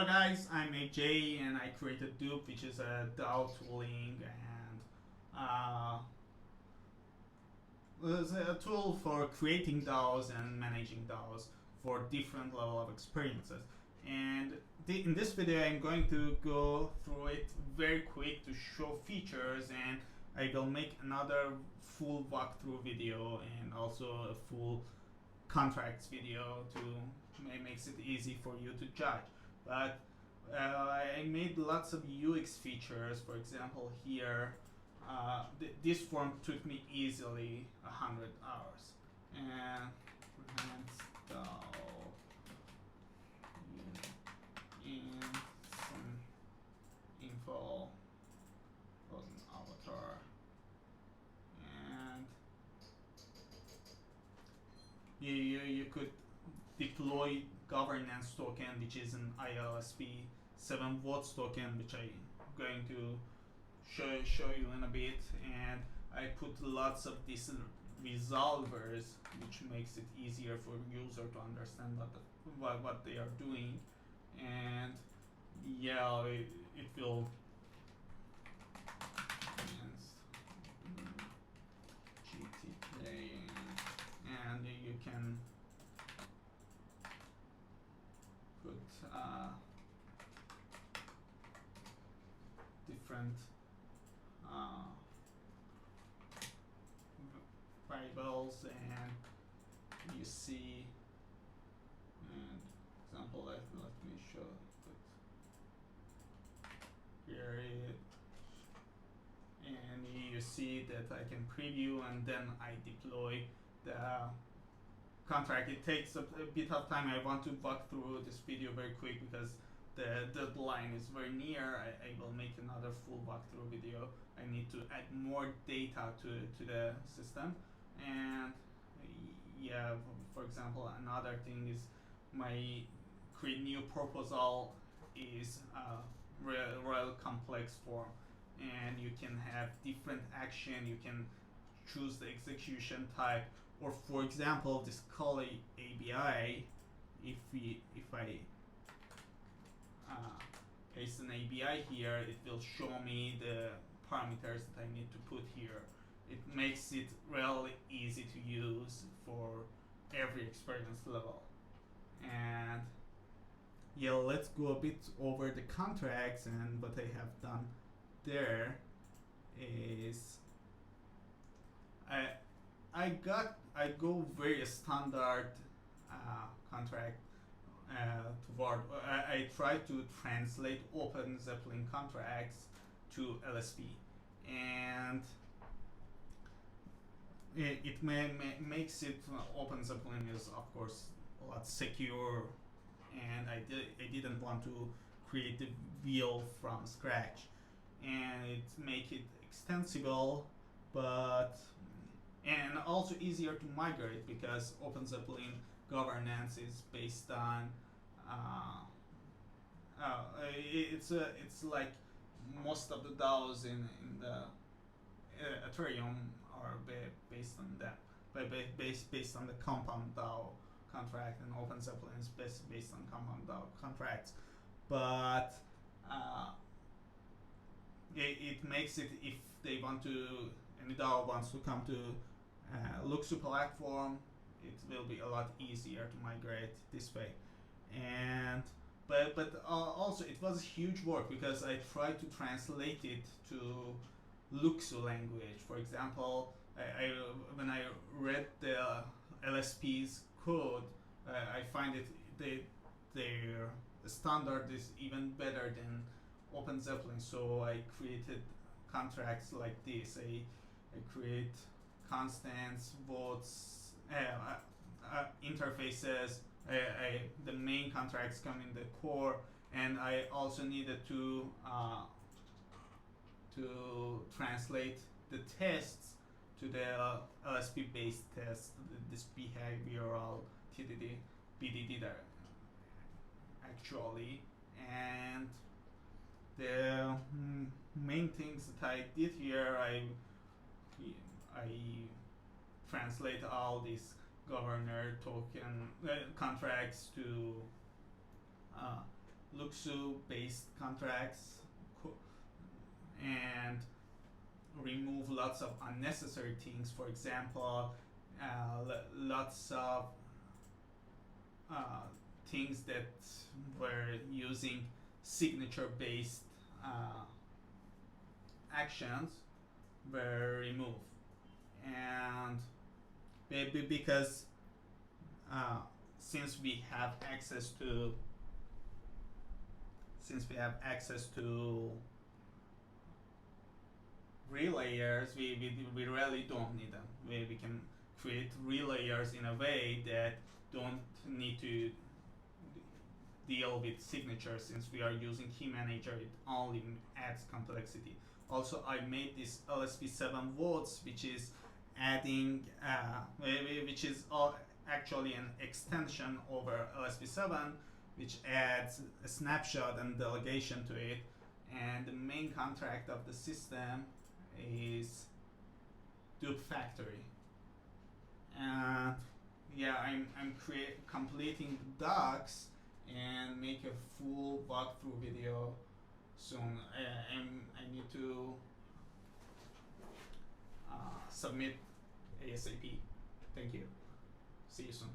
Hello guys, I'm AJ and I created Dup, which is a DAO tooling and it's a tool for creating DAOs and managing DAOs for different level of experiences. And in this video, I'm going to go through it very quick to show features, and I will make another full walkthrough video and also a full contracts video to makes it easy for you to judge. But I made lots of UX features. For example, here, this form took me easily 100 hours. And install in some info for an avatar, and you could deploy governance token, which is an ILSP 7 watts token, which I'm going to show you in a bit. And I put lots of these resolvers, which makes it easier for user to understand what they are doing. And yeah, it will GT playing, and you can put different variables, and you see, and example, let me show it here and you see that I can preview and then I deploy the contract. It takes a bit of time. I want to walk through this video very quick because the deadline is very near. I will make another full walkthrough video. I need to add more data to the system. And yeah, for example, another thing is my create new proposal is a real complex form, and you can have different action. You can choose the execution type, or for example, this call ABI. If I paste an ABI here, it will show me the parameters that I need to put here. It makes it really easy to use for every experience level. And yeah, let's go a bit over the contracts. And what I have done there is I go very standard contract toward. I try to translate Open Zeppelin contracts to LSP, and it makes it Open Zeppelin is of course a lot secure, and I didn't want to create the wheel from scratch, and it make it extensible, but and also easier to migrate because Open Zeppelin governance is based on it's like most of the DAOs in the Ethereum are based on that, based on the compound DAO contract, and Open Zeppelin is based on compound DAO contracts. But it makes it, if they want to, any DAO wants to come to Luxu platform, it will be a lot easier to migrate this way. And but also it was huge work because I tried to translate it to Luxu language. For example, I when I read the LSP's code, I find it their standard is even better than Open Zeppelin. So I created contracts like this. I create constants, votes, interfaces. The main contracts come in the core, and I also needed to translate the tests to the LSP based tests, this behavioral TDD, BDD there actually. And the main things that I did here, I translate all these governor token contracts to Luxu based contracts and remove lots of unnecessary things. For example, lots of things that were using signature based actions were removed. And maybe because since we have access to relayers, we really don't need them. We can create relayers in a way that don't need to deal with signatures. Since we are using key manager, it only adds complexity. Also, I made this LSP7 votes, which is adding, which is actually an extension over LSP7, which adds a snapshot and delegation to it. And the main contract of the system is Dup Factory. And yeah, I'm completing the docs and make a full walkthrough video soon. I need to submit ASAP. Thank you. See you soon.